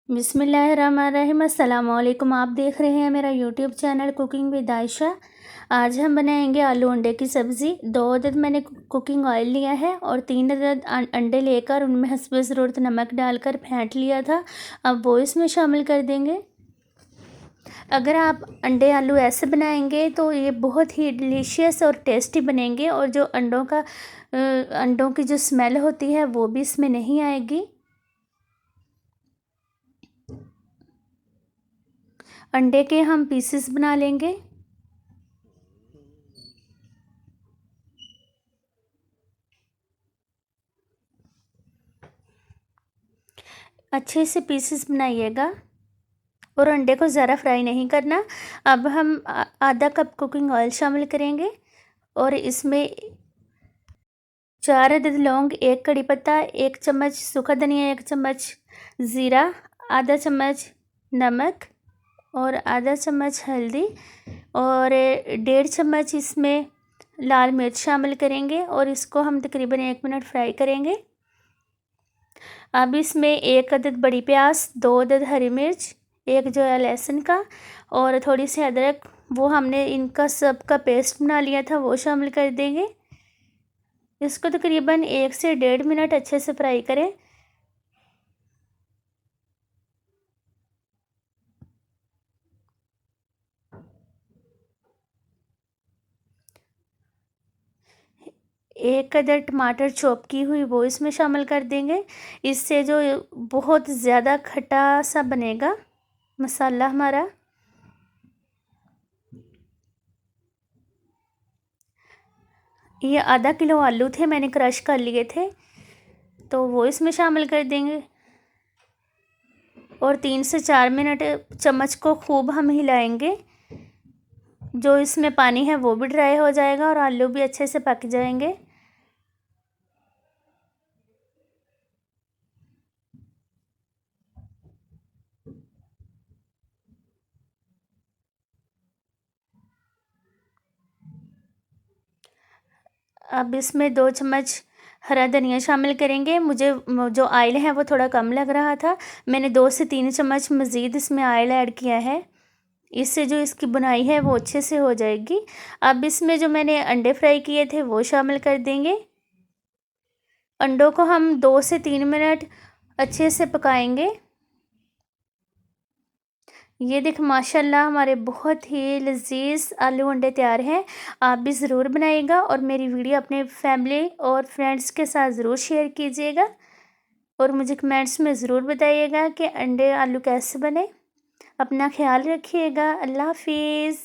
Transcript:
बिस्मिल्लाहिर्रहमानिर्रहीम। अस्सलाम वालेकुम। आप देख रहे हैं मेरा YouTube channel cooking with Ayesha. आज हम बनाएंगे आलू अंडे की सब्ज़ी। 2 अदद मैंने कुकिंग ऑयल लिया है और 3 अदद अंडे लेकर उनमें हस्बे ज़रूरत नमक डालकर फेंट लिया था। अब वो इसमें शामिल कर देंगे। अगर आप अंडे आलू ऐसे बनाएंगे तो ये बहुत ही डिलीशियस और टेस्टी बनेंगे और जो अंडों की जो स्मेल होती है वो भी इसमें नहीं आएगी। अंडे के हम पीसेस बना लेंगे। अच्छे से पीसेस बनाइएगा और अंडे को ज़्यादा फ्राई नहीं करना। अब हम आधा कप कुकिंग ऑयल शामिल करेंगे और इसमें 4 अदद लौंग, 1 कड़ी पत्ता, 1 चम्मच सूखा धनिया, 1 चम्मच ज़ीरा, आधा चम्मच नमक और आधा चम्मच हल्दी और 1.5 चम्मच इसमें लाल मिर्च शामिल करेंगे और इसको हम तकरीबन 1 मिनट फ्राई करेंगे। अब इसमें 1 अदद बड़ी प्याज, 2 अदद हरी मिर्च, 1 जो है लहसुन का और थोड़ी सी अदरक, वो हमने इनका सब का पेस्ट बना लिया था, वो शामिल कर देंगे। इसको तकरीबन 1 से 1.5 मिनट अच्छे से फ्राई करें। एक अदर टमाटर चॉप की हुई वो इसमें शामिल कर देंगे। इससे जो बहुत ज़्यादा खट्टा सा बनेगा मसाला हमारा। ये आधा किलो आलू थे, मैंने क्रश कर लिए थे, तो वो इसमें शामिल कर देंगे और 3 से 4 मिनट चम्मच को खूब हम हिलाएंगे। जो इसमें पानी है वो भी ड्राई हो जाएगा और आलू भी अच्छे से पक जाएंगे। अब इसमें 2 चम्मच हरा धनिया शामिल करेंगे। मुझे जो ऑयल है वो थोड़ा कम लग रहा था, मैंने 2 से 3 चम्मच मज़ीद इसमें ऑयल ऐड किया है। इससे जो इसकी बुनाई है वो अच्छे से हो जाएगी। अब इसमें जो मैंने अंडे फ्राई किए थे वो शामिल कर देंगे। अंडों को हम 2 से 3 मिनट अच्छे से पकाएंगे। ये देख माशाल्लाह हमारे बहुत ही लजीज आलू अंडे तैयार हैं। आप भी ज़रूर बनाइएगा और मेरी वीडियो अपने फैमिली और फ्रेंड्स के साथ ज़रूर शेयर कीजिएगा और मुझे कमेंट्स में ज़रूर बताइएगा कि अंडे आलू कैसे बने। अपना ख्याल रखिएगा। अल्लाह हाफिज़।